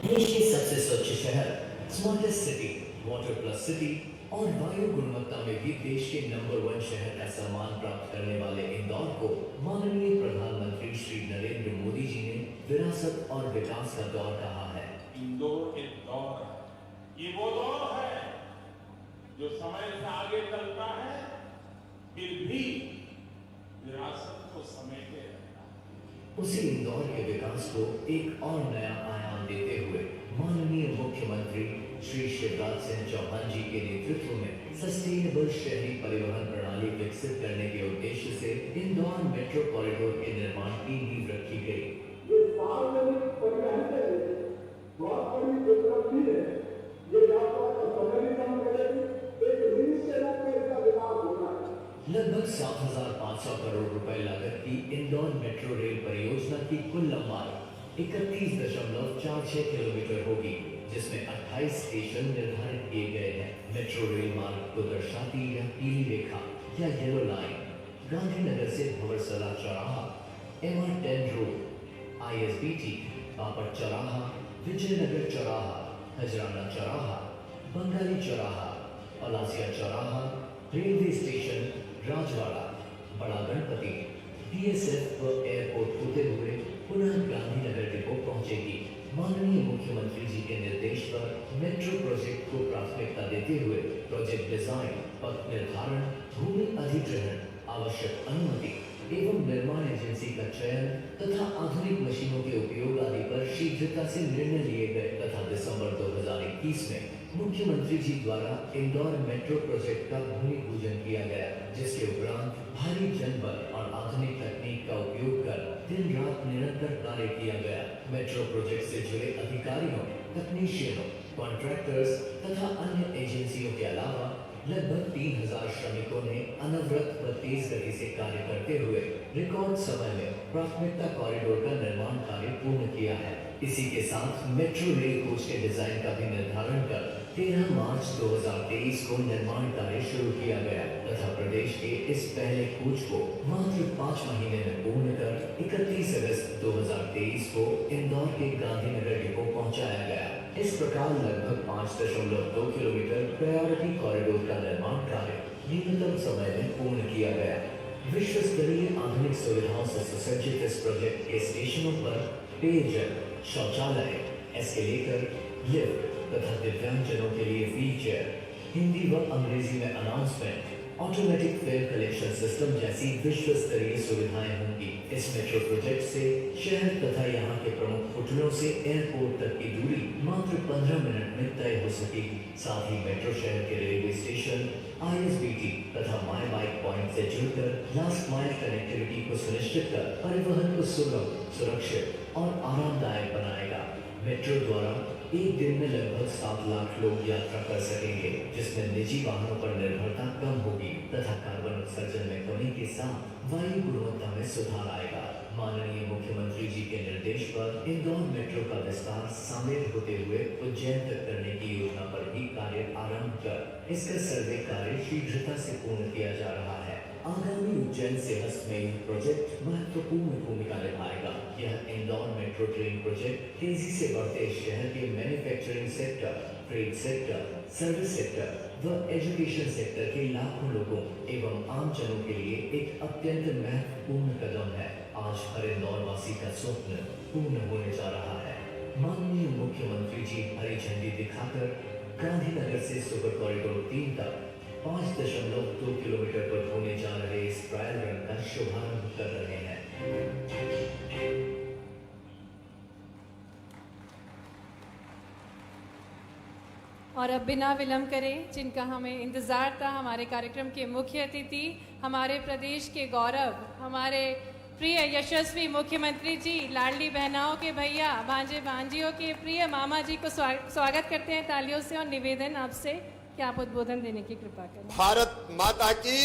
देश के सबसे स्वच्छ शहर, smartest city, water plus city और वायु गुणवत्ता में भी देश के नंबर 1 शहर का सम्मान प्राप्त करने वाले इंदौर को माननीय प्रधानमंत्री श्री नरेंद्र मोदी जी ने विरासत और विकास का दौर कहा है। इंदौर एक दौर है, ये वो दौर है जो समय से आगे चलता है, फिर भी विरासत को समेटे रहता है। उसी इंदौर के विकास को एक और नया आयाम देते हुए माननीय मुख्यमंत्री श्री शिवराज सिंह चौहान जी के नेतृत्व में सस्टेनेबल शहरी परिवहन प्रणाली विकसित करने के उद्देश्य से इंदौर मेट्रो कॉरिडोर के निर्माण की नींव रखी गई। ये सार्वजनिक परिवहन के लिए बहुत बड़ी उपलब्धि है। ये यात्रा का समय भी कम करेगी, एक रिलीज के रूप में इसका विकास होना है। लगभग 7,500 करोड़ रुपए लागत की इंदौर मेट्रो रेल परियोजना की कुल लंबाई 31.46 किलोमीटर होगी, जिसमें 28 स्टेशन निर्धारित किए गए हैं। मेट्रो रेल मार्ग को दर्शाती यह पीली रेखा या येलो लाइन गांधीनगर से भंवरसला चौराहा, MR10 रोड, ISBT, बापट चौराहा, विजयनगर चौराहा, हजराना चौराहा, बंगाली चौराहा, पलासिया चौराहा, रेलवे स्टेशन, राजवाड़ा, बड़ा गणपति, DSF व एयरपोर्ट होते हुए पुनः गांधीनगर डिपो पहुंचेगी। माननीय मुख्यमंत्री जी के निर्देश पर मेट्रो प्रोजेक्ट को प्राथमिकता देते हुए प्रोजेक्ट डिजाइन, पथ निर्धारण, भूमि अधिग्रहण, आवश्यक अनुमति एवं निर्माण एजेंसी का चयन तथा आधुनिक मशीनों के उपयोग आदि पर शीघ्रता से निर्णय लिए गए तथा दिसंबर 2021 में मुख्यमंत्री जी द्वारा इंदौर मेट्रो प्रोजेक्ट का भूमि पूजन किया गया, जिसके उपरांत भारी जनबल और आधुनिक तकनीक का उपयोग कर दिन रात निरंतर कार्य किया गया। मेट्रो प्रोजेक्ट से जुड़े अधिकारियों, तकनीशियनों, कॉन्ट्रैक्टर्स तथा अन्य एजेंसियों के अलावा लगभग 3,000 श्रमिकों ने अनवरत व तेज गति से कार्य करते हुए रिकॉर्ड समय में प्राथमिकता कॉरिडोर का निर्माण कार्य पूर्ण किया है। इसी के साथ मेट्रो रेल कोच के डिजाइन का भी निर्धारण कर 13 मार्च 2023 को निर्माण कार्य शुरू किया गया तथा प्रदेश के इस पहले कोच को मात्र 5 महीने में पूर्ण कर 31 अगस्त 2023 को इंदौर के गांधीनगर डिपो पहुंचाया गया। इस प्रकार लगभग 5.2 किलोमीटर प्रायोरिटी कॉरिडोर का निर्माण कार्य न्यूनतम समय में पूर्ण किया गया। विश्व स्तरीय आधुनिक सुविधाओं से सुसज्जित इस प्रोजेक्ट के स्टेशनों पर पेयजल, शौचालय, एस्केलेटर, लिफ्ट तथा दिव्यांगजनों के लिए व्हील चेयर, हिंदी व अंग्रेजी में announcement, automatic fair collection system जैसी विश्व स्तरीय सुविधाएं होंगी। इस मेट्रो प्रोजेक्ट से शहर तथा यहाँ के प्रमुख होटलों से एयरपोर्ट तक की दूरी मात्र 15 मिनट में तय हो सकेगी। साथ ही मेट्रो शहर के रेलवे स्टेशन, ISBT तथा माई बाइक पॉइंट से जुड़कर लास्ट माइल कनेक्टिविटी को सुनिश्चित कर परिवहन को सुगम, सुरक्षित और आरामदायक बनाएगा। मेट्रो द्वारा एक दिन में लगभग 7 लाख लोग यात्रा कर सकेंगे, जिसमें निजी वाहनों पर निर्भरता कम होगी तथा कार्बन उत्सर्जन में कमी के साथ वायु गुणवत्ता में सुधार आएगा। माननीय मुख्यमंत्री जी के निर्देश पर इंदौर मेट्रो का विस्तार सामेल होते हुए उज्जैन तक करने की योजना पर भी कार्य आरंभ कर इसका सर्वे कार्य शीघ्रता से पूर्ण किया जा रहा है। आगामी उज्जैन से मेल प्रोजेक्ट महत्वपूर्ण भूमिका निभाएगा। यह इंदौर मेट्रो ट्रेन प्रोजेक्ट तेजी से बढ़ते शहर के manufacturing sector, trade sector, service sector व एजुकेशन सेक्टर के लाखों लोगों एवं आम जनों के लिए एक अत्यंत महत्वपूर्ण कदम है। आज हर इंदौर वासी का स्वप्न पूर्ण होने जा रहा है। माननीय मुख्यमंत्री जी हरी झंडी दिखाकर गांधीनगर से सुपर कॉरिडोर 3 तक 5.2 किलोमीटर पर होने जा रहे इस ट्रायल रन का शुभारंभ कर रहे हैं। और अब बिना विलंब करे, जिनका हमें इंतज़ार था, हमारे कार्यक्रम के मुख्य अतिथि, हमारे प्रदेश के गौरव, हमारे प्रिय यशस्वी मुख्यमंत्री जी, लाडली बहनाओं के भैया, भांजे भांजियों के प्रिय मामा जी को स्वागत करते हैं तालियों से और निवेदन आपसे कि आप उद्बोधन देने की कृपा करें। भारत माता की।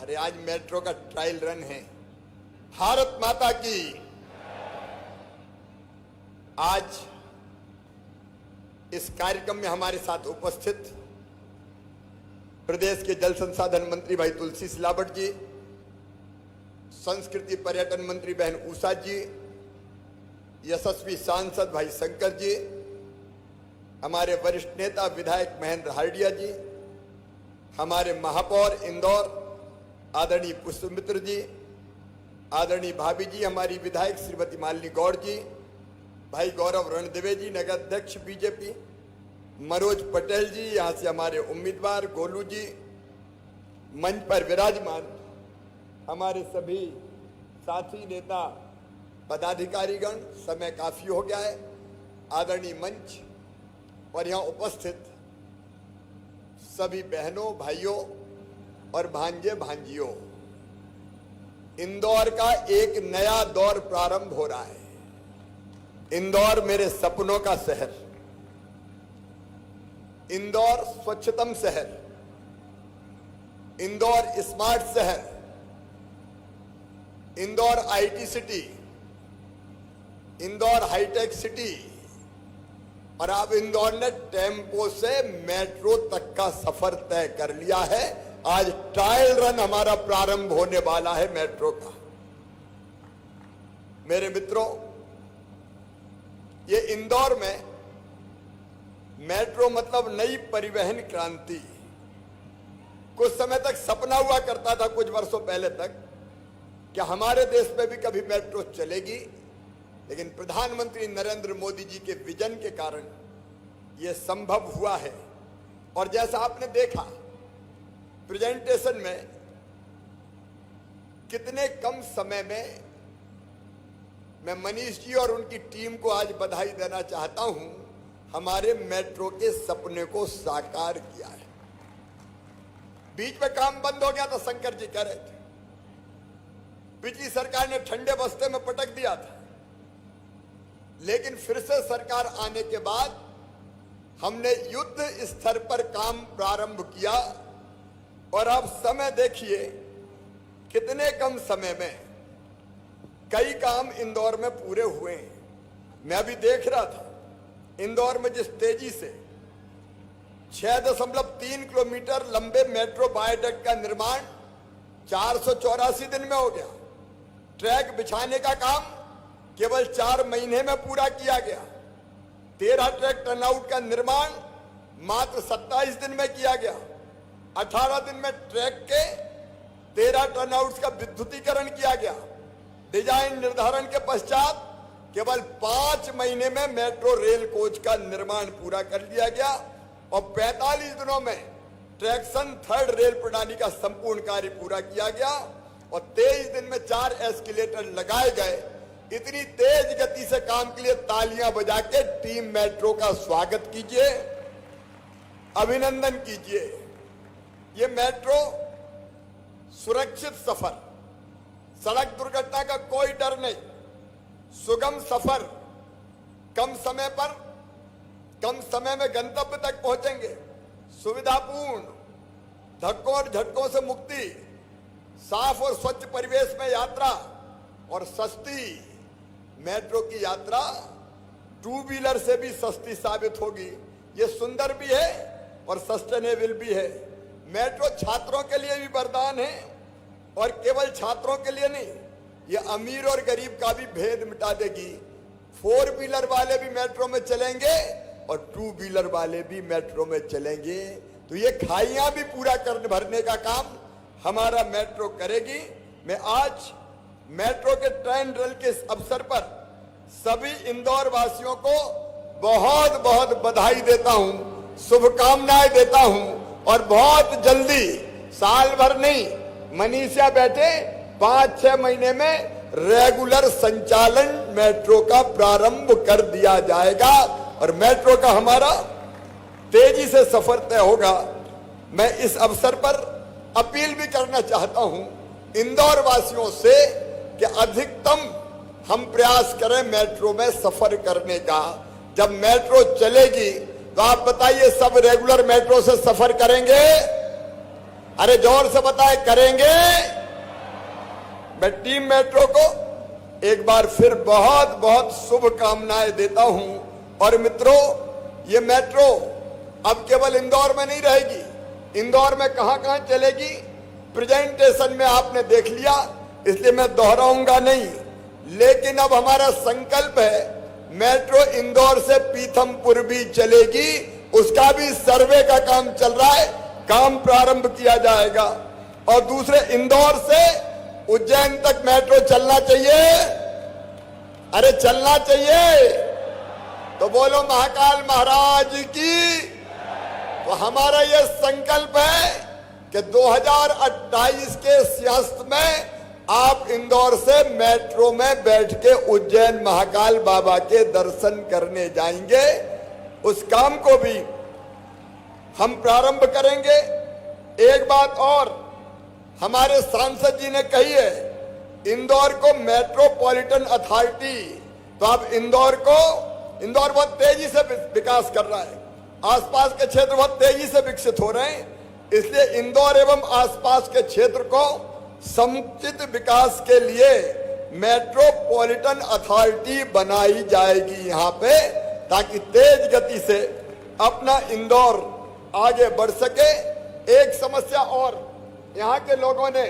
अरे आज मेट्रो का ट्रायल रन है। भारत माता की। आज इस कार्यक्रम में हमारे साथ उपस्थित प्रदेश के जल संसाधन मंत्री भाई तुलसी सिलावट जी, संस्कृति पर्यटन मंत्री बहन उषा जी, यशस्वी सांसद भाई शंकर जी, हमारे वरिष्ठ नेता विधायक महेंद्र हार्डिया जी, हमारे महापौर इंदौर आदरणीय पुष्पमित्र जी, आदरणीय भाभी जी, हमारी विधायक श्रीमती मालिनी गौड़ जी, भाई गौरव रणदिवे जी, नगर अध्यक्ष बीजेपी, मनोज पटेल जी, यहाँ से हमारे उम्मीदवार गोलू जी, मंच पर विराजमान हमारे सभी साथी नेता पदाधिकारीगण, समय काफी हो गया है, आदरणीय मंच और यहाँ उपस्थित सभी बहनों, भाइयों और भांजे भांजियों, इंदौर का एक नया दौर प्रारंभ हो रहा है। इंदौर मेरे सपनों का शहर, इंदौर स्वच्छतम शहर, इंदौर स्मार्ट शहर, Indore IT city, Indore hi tech city, और अब इंदौर ने टेम्पो से मेट्रो तक का सफर तय कर लिया है। आज ट्रायल रन हमारा प्रारंभ होने वाला है मेट्रो का। मेरे मित्रों, ये इंदौर में मेट्रो मतलब नई परिवहन क्रांति। कुछ समय तक सपना हुआ करता था, कुछ वर्षों पहले तक, कि हमारे देश में भी कभी मेट्रो चलेगी, लेकिन प्रधानमंत्री नरेंद्र मोदी जी के विजन के कारण यह संभव हुआ है। और जैसा आपने देखा प्रेजेंटेशन में, कितने कम समय में मैं मनीष जी और उनकी टीम को आज बधाई देना चाहता हूं, हमारे मेट्रो के सपने को साकार किया है। बीच में काम बंद हो गया था, शंकर जी कह रहे थे, पिछली सरकार ने ठंडे बस्ते में पटक दिया था, लेकिन फिर से सरकार आने के बाद हमने युद्ध स्तर पर काम प्रारंभ किया, और अब समय देखिए कितने कम समय में कई काम इंदौर में पूरे हुए हैं। मैं अभी देख रहा था, इंदौर में जिस तेजी से 6.3 किलोमीटर लंबे मेट्रो वायडक्ट का निर्माण 484 दिन में हो गया। ट्रैक बिछाने का काम केवल 4 महीने में पूरा किया गया। 13 ट्रैक टर्नआउट का निर्माण मात्र 27 दिन में किया गया। 18 दिन में ट्रैक के 13 टर्नआउट्स का विद्युतीकरण किया गया। डिजाइन निर्धारण के पश्चात केवल 5 महीने में मेट्रो रेल कोच का निर्माण पूरा कर लिया गया, और 45 दिनों में ट्रैक्शन थर्ड रेल प्रणाली का संपूर्ण कार्य पूरा किया गया, और 23 दिन में 4 एस्केलेटर लगाए गए। इतनी तेज गति से काम के लिए तालियां बजा के टीम मेट्रो का स्वागत कीजिए, अभिनंदन कीजिए। ये मेट्रो सुरक्षित सफर, सड़क दुर्घटना का कोई डर नहीं, सुगम सफर, कम समय पर कम समय में गंतव्य तक पहुंचेंगे, सुविधापूर्ण, धक्कों और झटकों से मुक्ति, साफ और स्वच्छ परिवेश में यात्रा, और सस्ती। मेट्रो की यात्रा 2 व्हीलर से भी सस्ती साबित होगी। ये सुंदर भी है और सस्टेनेबल भी है। मेट्रो छात्रों के लिए भी वरदान है, और केवल छात्रों के लिए नहीं, ये अमीर और गरीब का भी भेद मिटा देगी। 4 व्हीलर वाले भी मेट्रो में चलेंगे और 2 व्हीलर वाले भी मेट्रो में चलेंगे। तो ये खाइयां भी पूरा करने भरने का काम हमारा मेट्रो करेगी। मैं आज मेट्रो के ट्रेन रन के अवसर पर सभी इंदौर वासियों को बहुत बहुत बधाई देता हूं, शुभकामनाएं देता हूं, और बहुत जल्दी, साल भर नहीं, मनीषा बैठे 5-6 महीने में रेगुलर संचालन मेट्रो का प्रारंभ कर दिया जाएगा, और मेट्रो का हमारा तेजी से सफर तय होगा। मैं इस अवसर पर अपील भी करना चाहता हूं इंदौर वासियों से कि अधिकतम हम प्रयास करें मेट्रो में सफर करने का। जब मेट्रो चलेगी तो आप बताइए, सब रेगुलर मेट्रो से सफर करेंगे? अरे जोर से बताए, करेंगे? मैं टीम मेट्रो को एक बार फिर बहुत बहुत शुभकामनाएं देता हूं। और मित्रों, ये मेट्रो अब केवल इंदौर में नहीं रहेगी। इंदौर में कहां कहां चलेगी प्रेजेंटेशन में आपने देख लिया, इसलिए मैं दोहराऊंगा नहीं। लेकिन अब हमारा संकल्प है मेट्रो इंदौर से पीथमपुर भी चलेगी, उसका भी सर्वे का काम चल रहा है, काम प्रारंभ किया जाएगा। और दूसरे इंदौर से उज्जैन तक मेट्रो चलना चाहिए, अरे चलना चाहिए, तो बोलो महाकाल महाराज की। तो हमारा यह संकल्प है कि 2028 के सियासत में आप इंदौर से मेट्रो में बैठ के उज्जैन महाकाल बाबा के दर्शन करने जाएंगे। उस काम को भी हम प्रारंभ करेंगे। एक बात और हमारे सांसद जी ने कही है, इंदौर को मेट्रोपॉलिटन अथॉरिटी, तो अब इंदौर बहुत तेजी से विकास कर रहा है, आसपास के क्षेत्र बहुत तेजी से विकसित हो रहे हैं, इसलिए इंदौर एवं आसपास के क्षेत्र को समुचित विकास के लिए मेट्रोपॉलिटन अथॉरिटी बनाई जाएगी यहाँ पे, ताकि तेज गति से अपना इंदौर आगे बढ़ सके। एक समस्या और यहाँ के लोगों ने,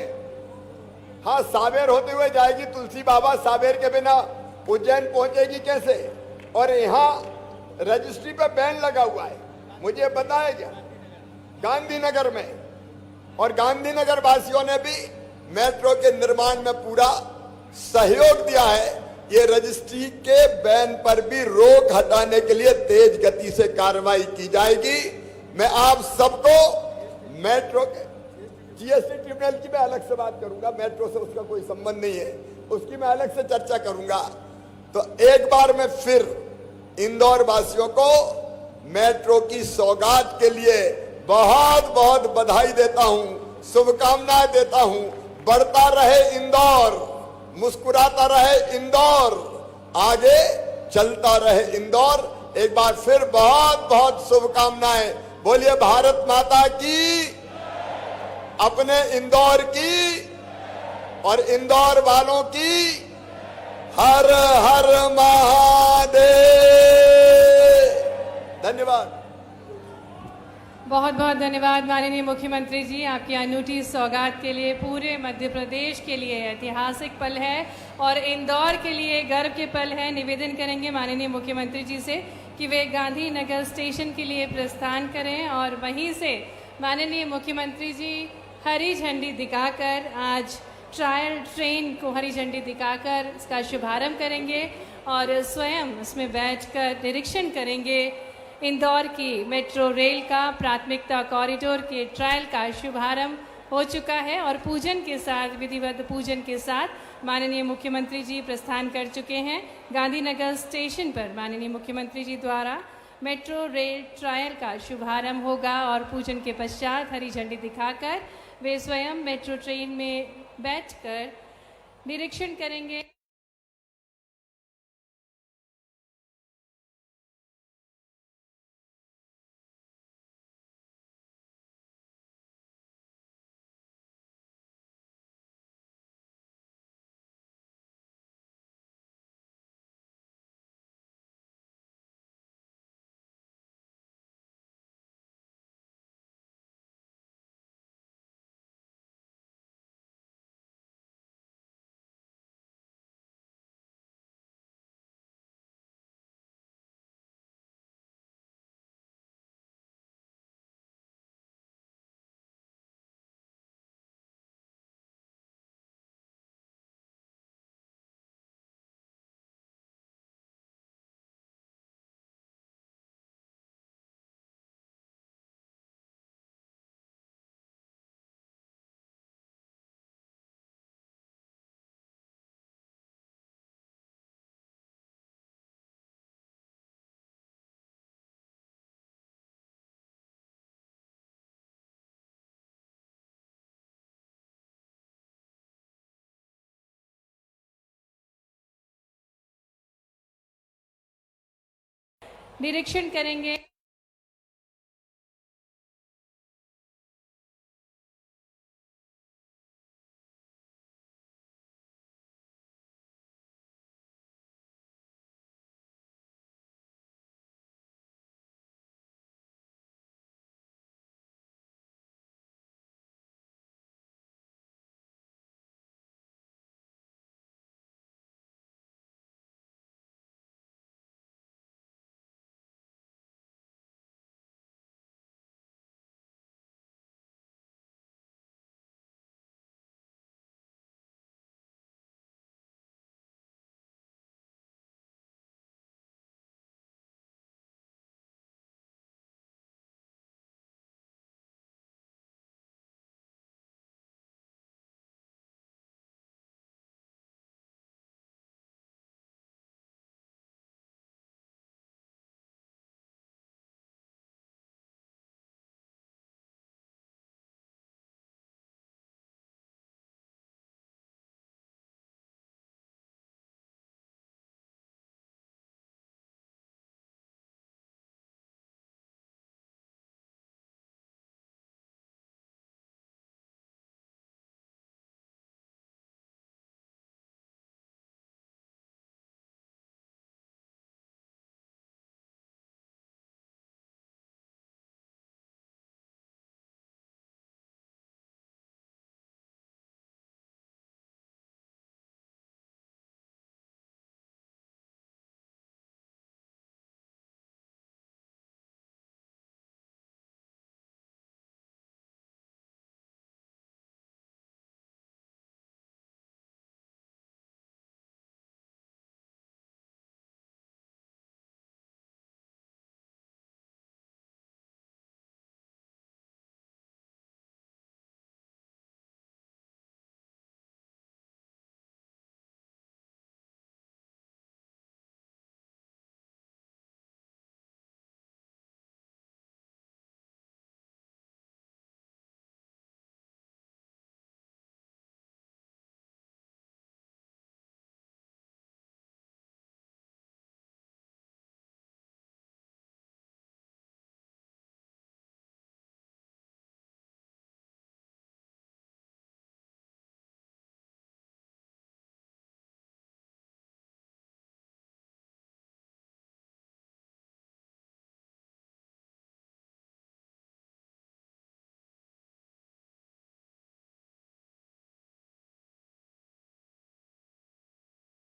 हाँ सावेर होते हुए जाएगी तुलसी बाबा, सावेर के बिना उज्जैन पहुंचेगी कैसे? और यहाँ रजिस्ट्री पे बैन लगा हुआ है, मुझे बताया गया गांधीनगर में, और गांधीनगर वासियों ने भी मेट्रो के निर्माण में पूरा सहयोग दिया है। ये रजिस्ट्री के बैन पर भी रोक हटाने के लिए तेज गति से कार्रवाई की जाएगी। मैं आप सबको मेट्रो के जीएसटी ट्रिब्यूनल की मैं अलग से बात करूंगा, मेट्रो से उसका कोई संबंध नहीं है, उसकी मैं अलग से चर्चा करूंगा। तो एक बार मैं फिर इंदौर वासियों को मेट्रो की सौगात के लिए बहुत बहुत बधाई देता हूं, शुभकामनाएं देता हूं। बढ़ता रहे इंदौर, मुस्कुराता रहे इंदौर, आगे चलता रहे इंदौर। एक बार फिर बहुत बहुत शुभकामनाएं। बोलिए भारत माता की, अपने इंदौर की और इंदौर वालों की। हर हर महादेव। धन्यवाद। बहुत बहुत धन्यवाद माननीय मुख्यमंत्री जी, आपकी अनूठी सौगात के लिए। पूरे मध्य प्रदेश के लिए ऐतिहासिक पल है और इंदौर के लिए गर्व के पल है। निवेदन करेंगे माननीय मुख्यमंत्री जी से कि वे गांधीनगर स्टेशन के लिए प्रस्थान करें और वहीं से माननीय मुख्यमंत्री जी हरी झंडी दिखाकर, आज ट्रायल ट्रेन को हरी झंडी दिखाकर इसका शुभारंभ करेंगे और स्वयं उसमें बैठकर निरीक्षण करेंगे। इंदौर की मेट्रो रेल का प्राथमिकता कॉरिडोर के ट्रायल का शुभारंभ हो चुका है और पूजन के साथ, विधिवत पूजन के साथ माननीय मुख्यमंत्री जी प्रस्थान कर चुके हैं। गांधीनगर स्टेशन पर माननीय मुख्यमंत्री जी द्वारा मेट्रो रेल ट्रायल का शुभारंभ होगा और पूजन के पश्चात हरी झंडी दिखाकर वे स्वयं मेट्रो ट्रेन में बैठकर निरीक्षण करेंगे। निरीक्षण करेंगे।